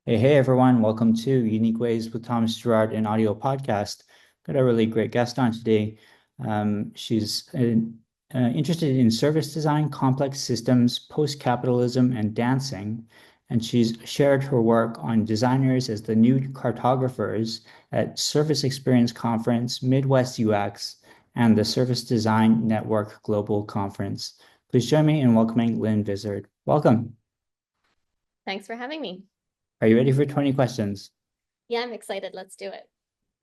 Hey everyone, welcome to Unique Ways with Thomas Gerard, an audio podcast. Got a really great guest on today. She's interested in service design, complex systems, post-capitalism, and dancing. And she's shared her work on designers as the new cartographers at Service Experience Conference, Midwest UX, and the Service Design Network Global Conference. Please join me in welcoming Linn Vizard. Welcome. Thanks for having me. Are you ready for 20 questions? Yeah, I'm excited. Let's do it.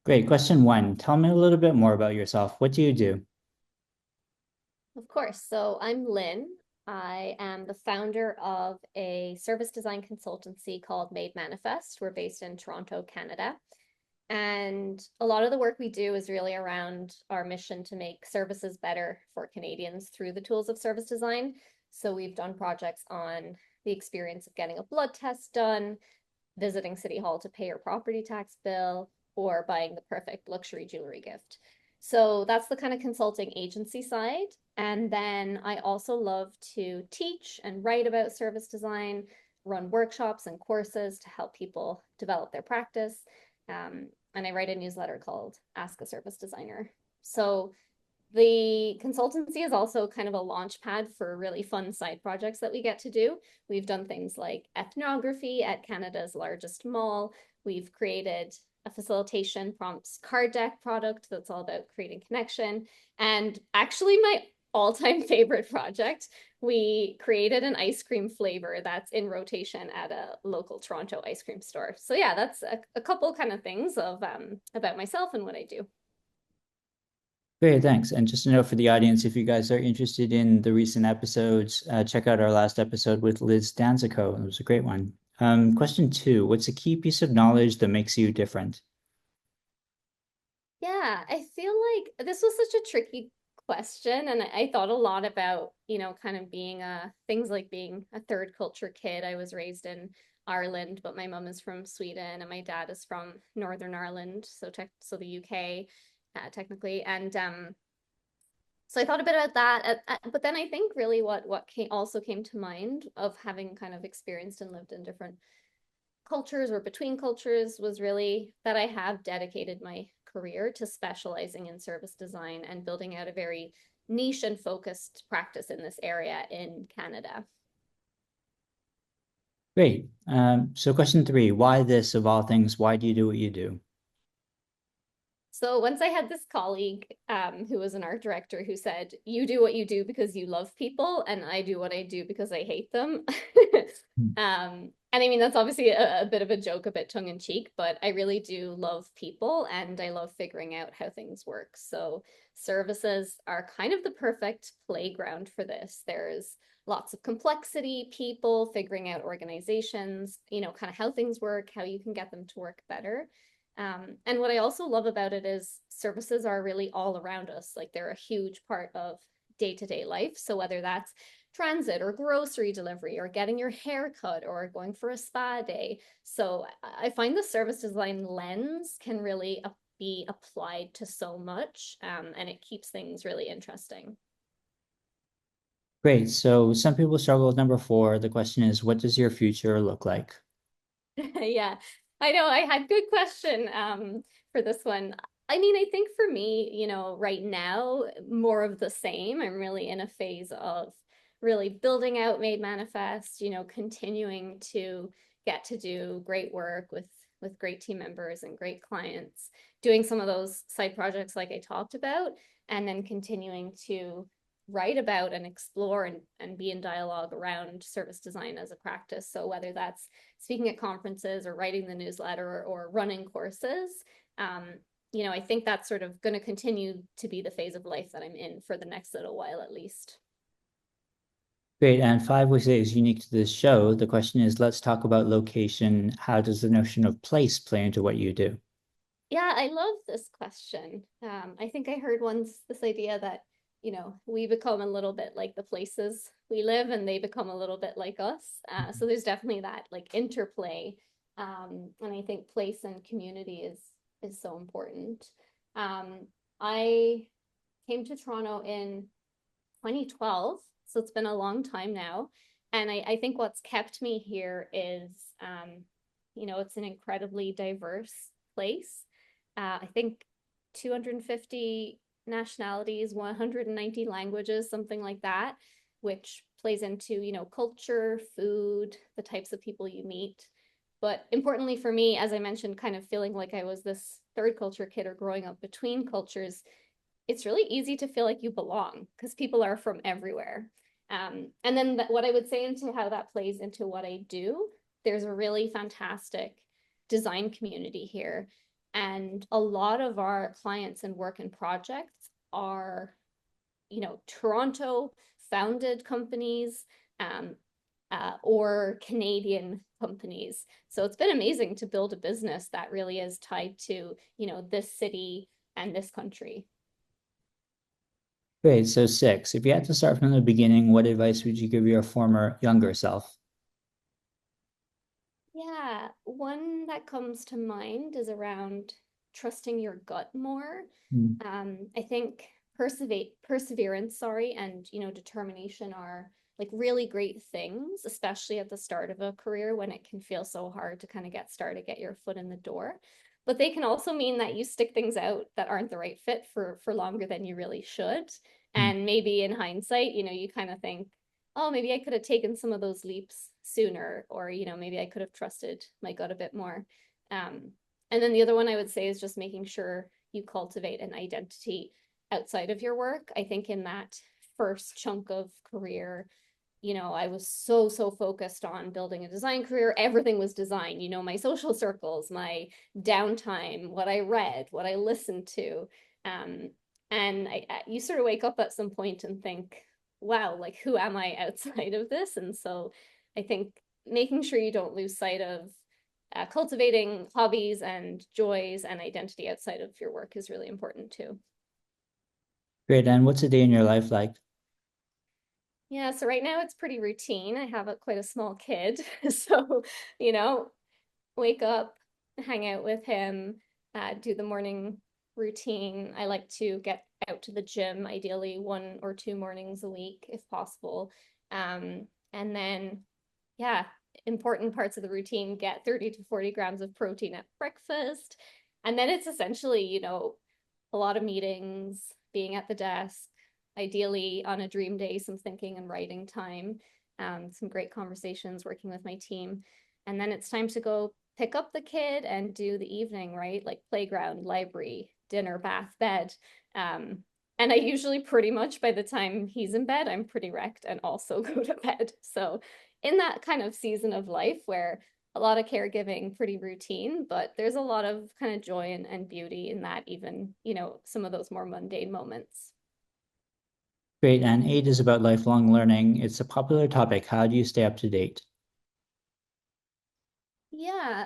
Great. Question one. Tell me a little bit more about yourself. What do you do? Of course. So I'm Lynn. I am the founder of a service design consultancy called Made Manifest. We're based in Toronto, Canada. And a lot of the work we do is really around our mission to make services better for Canadians through the tools of service design. So we've done projects on the experience of getting a blood test done, visiting City Hall to pay your property tax bill, or buying the perfect luxury jewelry gift. So that's the kind of consulting agency side. And then I also love to teach and write about service design, run workshops and courses to help people develop their practice. And I write a newsletter called Ask a Service Designer. So the consultancy is also kind of a launch pad for really fun side projects that we get to do. We've done things like ethnography at Canada's largest mall. We've created a facilitation prompts card deck product that's all about creating connection. And actually, my all-time favorite project, we created an ice cream flavor that's in rotation at a local Toronto ice cream store. So yeah, that's a couple kind of things of about myself and what I do. Great, thanks. And just a note for the audience, if you guys are interested in the recent episodes, check out our last episode with Liz Danzico. It was a great one. Question two, what's a key piece of knowledge that makes you different? Yeah, I feel like this was such a tricky question, and I thought a lot about, kind of being things like being a third culture kid. I was raised in Ireland, but my mom is from Sweden and my dad is from Northern Ireland, so the UK, technically. And so I thought a bit about that, but then I think really what also came to mind of having kind of experienced and lived in different cultures or between cultures was really that I have dedicated my career to specializing in service design and building out a very niche and focused practice in this area in Canada. Great. So question three, why this of all things? Why do you do what you do? So once I had this colleague who was an art director who said, "You do what you do because you love people, and I do what I do because I hate them." And I mean, that's obviously a bit of a joke, a bit tongue in cheek, but I really do love people and I love figuring out how things work. So services are kind of the perfect playground for this. There's lots of complexity, people figuring out organizations, kind of how things work, how you can get them to work better. And what I also love about it is services are really all around us. Like they're a huge part of day-to-day life. So whether that's transit or grocery delivery or getting your hair cut or going for a spa day. So I find the service design lens can really be applied to so much, and it keeps things really interesting. Great. So some people struggle with number four. The question is, what does your future look like? Yeah, I know. I had good question for this one. I mean, I think for me, right now, more of the same. I'm really in a phase of really building out Made Manifest, continuing to get to do great work with great team members and great clients, doing some of those side projects like I talked about, and then continuing to write about and explore and be in dialogue around service design as a practice. So whether that's speaking at conferences or writing the newsletter or running courses, um, I think that's sort of going to continue to be the phase of life that I'm in for the next little while at least. Great. And five, we say, is unique to this show. The question is, let's talk about location. How does the notion of place play into what you do? Yeah, I love this question. I think I heard once this idea that, we become a little bit like the places we live and they become a little bit like us. So there's definitely that like interplay. And I think place and community is so important. I came to Toronto in 2012, so it's been a long time now. And I think what's kept me here is It's an incredibly diverse place. I think 250 nationalities, 190 languages, something like that, which plays into, culture, food, the types of people you meet. But importantly for me, as I mentioned, kind of feeling like I was this third culture kid or growing up between cultures, it's really easy to feel like you belong because people are from everywhere. And then what I would say into how that plays into what I do, there's a really fantastic design community here. And a lot of our clients and work and projects are, Toronto founded companies, um, or Canadian companies. So it's been amazing to build a business that really is tied to, this city and this country. Great. So six. If you had to start from the beginning, what advice would you give your former younger self? Yeah, one that comes to mind is around trusting your gut more. Hmm. I think perseverance, sorry, and determination are like really great things, especially at the start of a career when it can feel so hard to kind of get started, get your foot in the door. But they can also mean that you stick things out that aren't the right fit for longer than you really should. And maybe in hindsight, you kind of think, oh, maybe I could have taken some of those leaps sooner, or, maybe I could have trusted my gut a bit more. Um, and then the other one I would say is just making sure you cultivate an identity outside of your work. I think in that first chunk of career, I was so focused on building a design career. Everything was design, my social circles, my downtime, what I read, what I listened to. Um, and you sort of wake up at some point and think, wow, like who am I outside of this? And so I think making sure you don't lose sight of cultivating hobbies and joys and identity outside of your work is really important too. Great. And what's a day in your life like? Yeah, so right now it's pretty routine. I have quite a small kid. So, you know, wake up, hang out with him, do the morning routine. I like to get out to the gym, ideally 1 or 2 mornings a week if possible. And then, yeah, important parts of the routine, get 30 to 40 grams of protein at breakfast. And then it's essentially, a lot of meetings, being at the desk, ideally on a dream day, some thinking and writing time, some great conversations, working with my team. And then it's time to go pick up the kid and do the evening, right? Like playground, library, dinner, bath, bed. And I usually pretty much by the time he's in bed, I'm pretty wrecked and also go to bed. So in that kind of season of life where a lot of caregiving, pretty routine, but there's a lot of kind of joy and beauty in that, even, some of those more mundane moments. Great. And eight is about lifelong learning. It's a popular topic. How do you stay up to date? Yeah,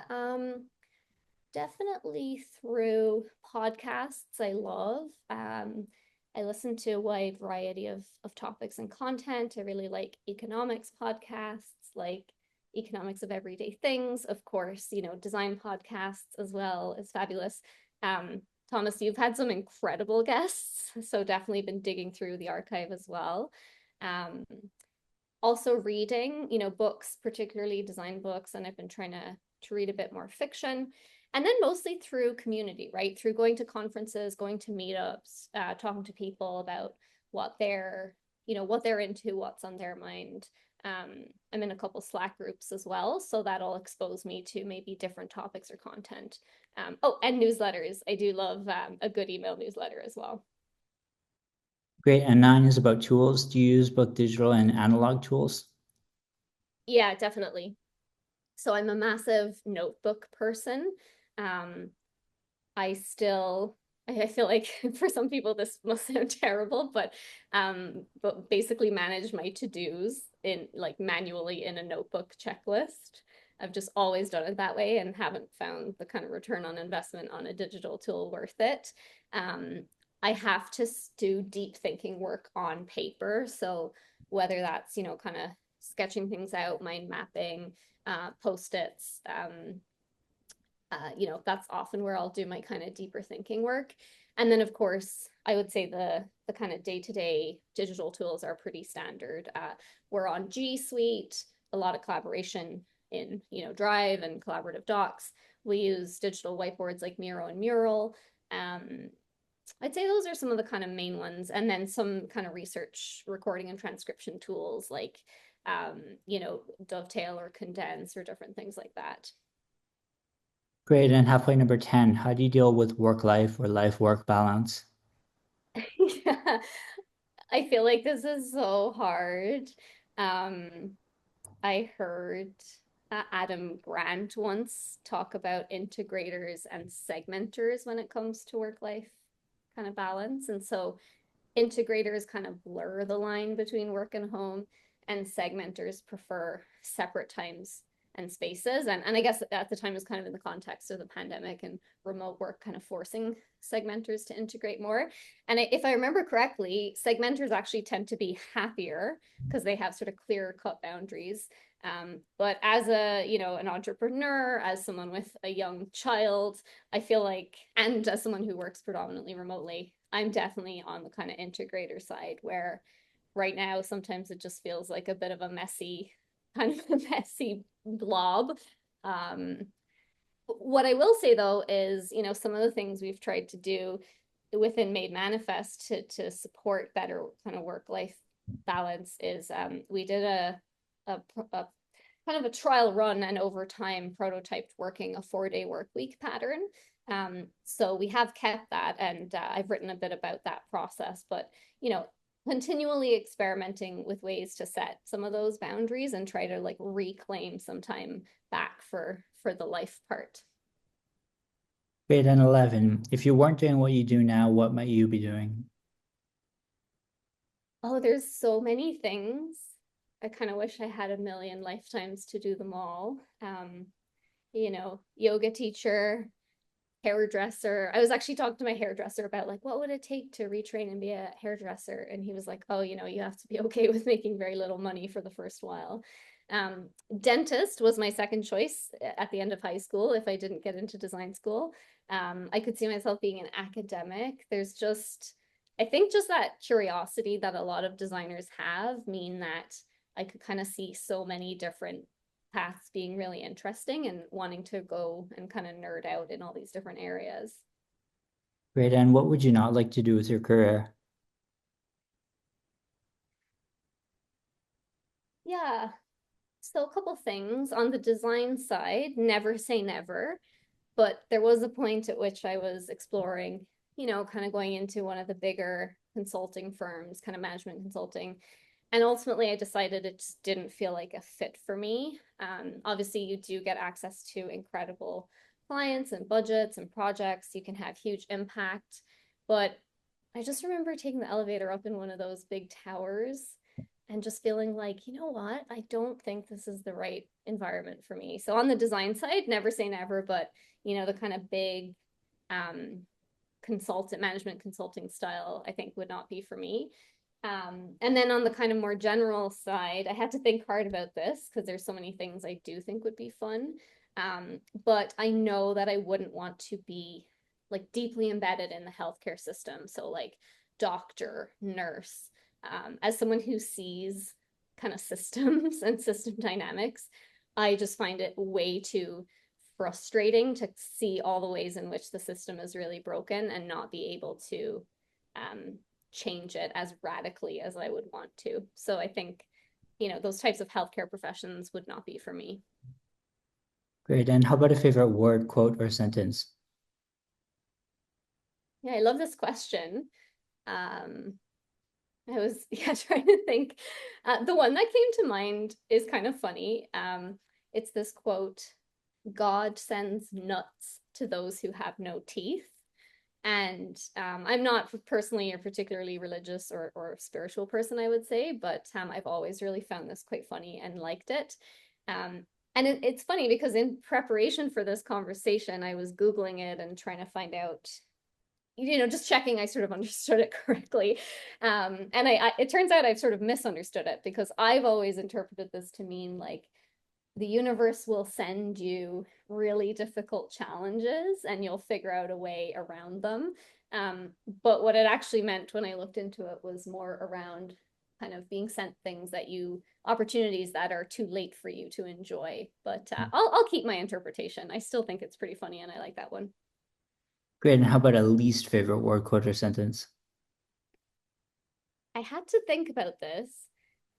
definitely through podcasts I love. I listen to a wide variety of topics and content. I really like economics podcasts, like economics of everyday things. Of course, design podcasts as well is fabulous. Thomas, you've had some incredible guests, so definitely been digging through the archive as well. Um, Also reading, books, particularly design books, and I've been trying to read a bit more fiction. And then mostly through community, right? Through going to conferences, going to meetups, talking to people about what they're into, what's on their mind. I'm in a couple Slack groups as well, so that'll expose me to maybe different topics or content. Oh, and newsletters. I do love a good email newsletter as well. Great. And nine is about tools. Do you use both digital and analog tools? Yeah, definitely. So I'm a massive notebook person. Um, I still, I feel like for some people this must sound terrible, but basically manage my to-dos in like manually in a notebook checklist. I've just always done it that way and haven't found the kind of return on investment on a digital tool worth it. Um, I have to do deep thinking work on paper. So whether that's, kind of sketching things out, mind mapping, post-its, that's often where I'll do my kind of deeper thinking work. And then, of course, I would say the kind of day-to-day digital tools are pretty standard. We're on G Suite, a lot of collaboration in, Drive and collaborative docs. We use digital whiteboards like Miro and Mural. Um, I'd say those are some of the kind of main ones, and then some kind of research, recording, and transcription tools like, Dovetail or Condense or different things like that. Great. And halfway number 10, how do you deal with work life or life work balance? Yeah, I feel like this is so hard. Um, I heard Adam Grant once talk about integrators and segmenters when it comes to work life kind of balance. And so integrators kind of blur the line between work and home, and segmenters prefer separate times and spaces. And I guess at the time it was kind of in the context of the pandemic and remote work kind of forcing segmenters to integrate more. And if I remember correctly, segmenters actually tend to be happier because they have sort of clear cut boundaries. But as an entrepreneur, as someone with a young child, I feel like, and as someone who works predominantly remotely, I'm definitely on the kind of integrator side where right now sometimes it just feels like a bit of a messy, kind of a messy blob. Um, what I will say though is, some of the things we've tried to do within Made Manifest to support better kind of work life balance is we did a kind of a trial run and over time prototyped working a 4-day work week pattern. So we have kept that, and I've written a bit about that process, but continually experimenting with ways to set some of those boundaries and try to like reclaim some time back for the life part. Great. And 11, if you weren't doing what you do now, what might you be doing? Oh, there's so many things. I kind of wish I had a million lifetimes to do them all. Yoga teacher, hairdresser. I was actually talking to my hairdresser about like what would it take to retrain and be a hairdresser, and he was like, "Oh, you have to be okay with making very little money for the first while." Um, Dentist was my second choice at the end of high school if I didn't get into design school. I could see myself being an academic. I think just that curiosity that a lot of designers have mean that I could kind of see so many different paths being really interesting and wanting to go and kind of nerd out in all these different areas. Great. And what would you not like to do with your career? Yeah. So a couple things on the design side, never say never, but there was a point at which I was exploring, kind of going into one of the bigger consulting firms, kind of management consulting. And ultimately, I decided it just didn't feel like a fit for me. Obviously, you do get access to incredible clients and budgets and projects. You can have huge impact. But I just remember taking the elevator up in one of those big towers and just feeling like, you know what? I don't think this is the right environment for me. So on the design side, never say never, but the kind of big um, management consulting style, I think would not be for me. And then on the kind of more general side, I had to think hard about this because there's so many things I do think would be fun. But I know that I wouldn't want to be like deeply embedded in the healthcare system. So like doctor, nurse, as someone who sees kind of systems and system dynamics, I just find it way too frustrating to see all the ways in which the system is really broken and not be able to um, change it as radically as I would want to. So I think, those types of healthcare professions would not be for me. Great. And how about a favorite word, quote, or sentence? Yeah, I love this question. Um, I was yeah trying to think. The one that came to mind is kind of funny. It's this quote: "God sends nuts to those who have no teeth." And I'm not personally a particularly religious or spiritual person, I would say, but I've always really found this quite funny and liked it. Um, and it's funny because in preparation for this conversation, I was Googling it and trying to find out, just checking I sort of understood it correctly. And it turns out I've sort of misunderstood it because I've always interpreted this to mean like the universe will send you really difficult challenges and you'll figure out a way around them. But what it actually meant when I looked into it was more around kind of being sent things that you opportunities that are too late for you to enjoy. But I'll keep my interpretation. I still think it's pretty funny, and I like that one. Great. And how about a least favorite word, quote, or sentence? I had to think about this,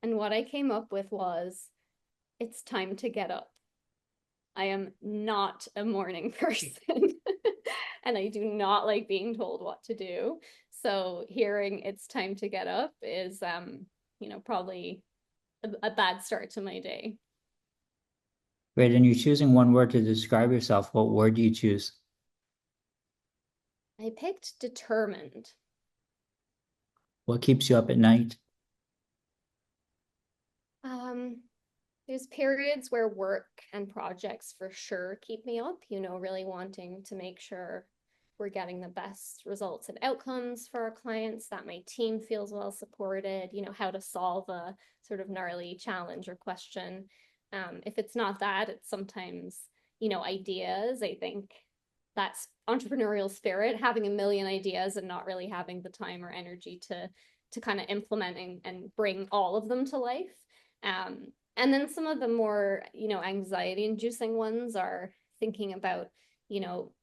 and what I came up with was, "It's time to get up." I am not a morning person. And I do not like being told what to do. So hearing "it's time to get up" is probably a bad start to my day. Great. And you're choosing one word to describe yourself. What word do you choose? I picked determined. What keeps you up at night? Um, there's periods where work and projects for sure keep me up, really wanting to make sure we're getting the best results and outcomes for our clients, that my team feels well supported, how to solve a sort of gnarly challenge or question. If it's not that, it's sometimes, ideas. I think that's entrepreneurial spirit, having a million ideas and not really having the time or energy to kind of implement and bring all of them to life. And then some of the more, anxiety inducing ones are thinking about, you know,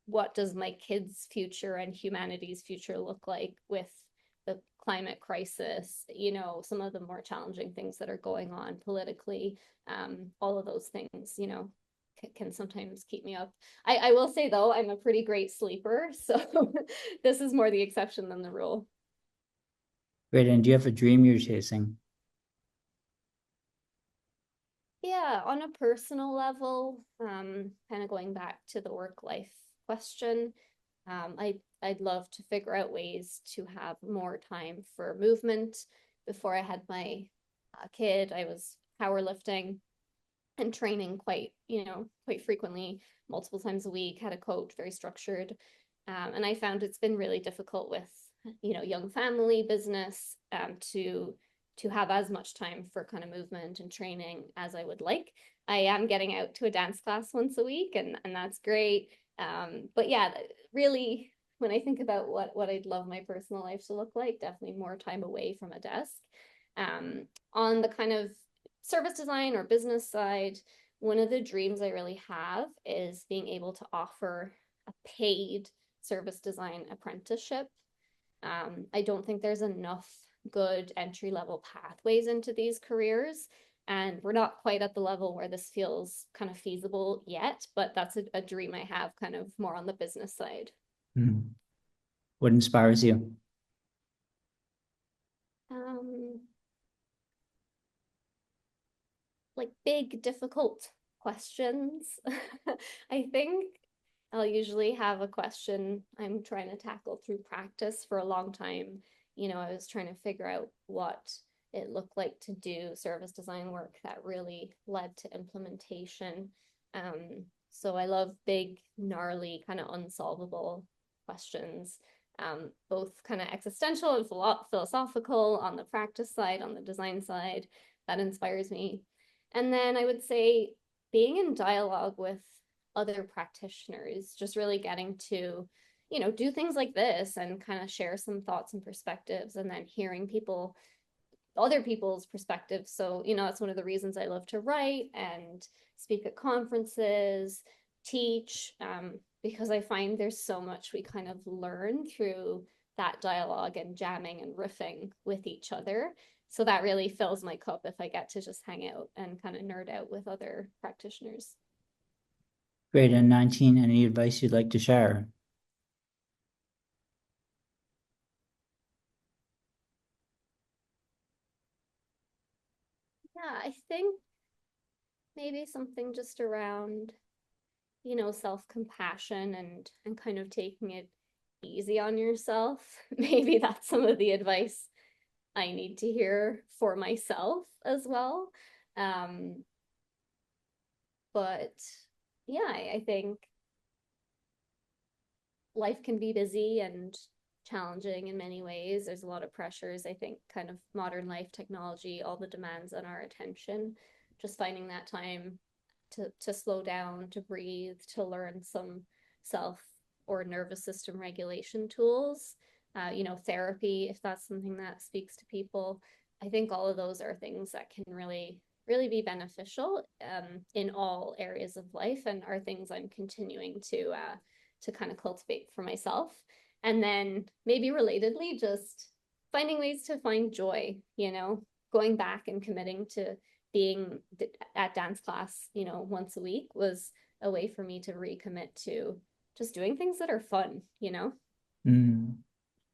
what does my kids' future and humanity's future look like with the climate crisis, some of the more challenging things that are going on politically, all of those things, can sometimes keep me up. I will say though, I'm a pretty great sleeper, so this is more the exception than the rule. Great. And do you have a dream you're chasing? Yeah, on a personal level, kind of going back to the work life question, I'd love to figure out ways to have more time for movement. Before I had my kid, I was powerlifting and training quite frequently, multiple times a week, had a coach, very structured. And I found it's been really difficult with, young family business, to have as much time for kind of movement and training as I would like. I am getting out to a dance class once a week, and that's great. But yeah, really, when I think about what I'd love my personal life to look like, definitely more time away from a desk. On the kind of service design or business side, one of the dreams I really have is being able to offer a paid service design apprenticeship. I don't think there's enough good entry level pathways into these careers. And we're not quite at the level where this feels kind of feasible yet, but that's a dream I have kind of more on the business side. Hmm. What inspires you? Um, like big, difficult questions. I think I'll usually have a question I'm trying to tackle through practice for a long time. I was trying to figure out what it looked like to do service design work that really led to implementation. So I love big, gnarly, kind of unsolvable questions, both kind of existential and philosophical on the practice side, on the design side. That inspires me. And then I would say being in dialogue with other practitioners, just really getting to, do things like this and kind of share some thoughts and perspectives, and then hearing other people's perspectives. So, that's one of the reasons I love to write and speak at conferences, teach, because I find there's so much we kind of learn through that dialogue and jamming and riffing with each other. So that really fills my cup if I get to just hang out and kind of nerd out with other practitioners. Great. And 19, any advice you'd like to share? Yeah, I think maybe something just around, self-compassion and kind of taking it easy on yourself. Maybe that's some of the advice I need to hear for myself as well. Um, but yeah, I think life can be busy and challenging in many ways. There's a lot of pressures. I think kind of modern life, technology, all the demands on our attention, just finding that time to slow down, to breathe, to learn some self or nervous system regulation tools. Therapy, if that's something that speaks to people. I think all of those are things that can really be beneficial in all areas of life, and are things I'm continuing to kind of cultivate for myself. And then maybe relatedly, just finding ways to find joy, going back and committing to being at dance class, once a week was a way for me to recommit to just doing things that are fun. Mm,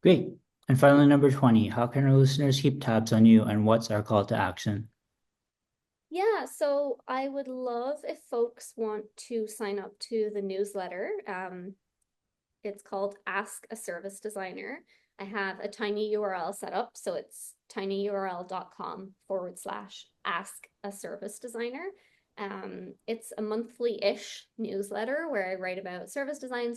great. And finally, number 20, how can our listeners keep tabs on you and what's our call to action? Yeah, so I would love if folks want to sign up to the newsletter. It's called Ask a Service Designer. I have a tiny URL set up, so it's tinyurl.com/ask a service designer. It's a monthly-ish newsletter where I write about service design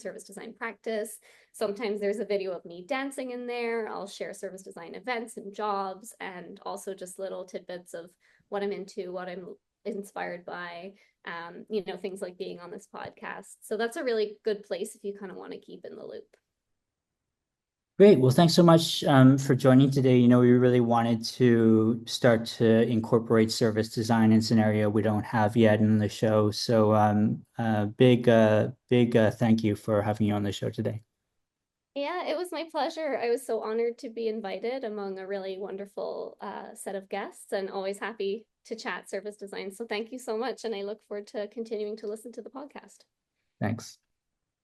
practice. Sometimes there's a video of me dancing in there. I'll share service design events and jobs, and also just little tidbits of what I'm into, what I'm inspired by, things like being on this podcast. So that's a really good place if you kind of want to keep in the loop. Great. Well, thanks so much for joining today. We really wanted to start to incorporate service design and scenario we don't have yet in the show. So big thank you for having you on the show today. Yeah, it was my pleasure. I was so honored to be invited among a really wonderful set of guests, and always happy to chat service design. So thank you so much. And I look forward to continuing to listen to the podcast. Thanks.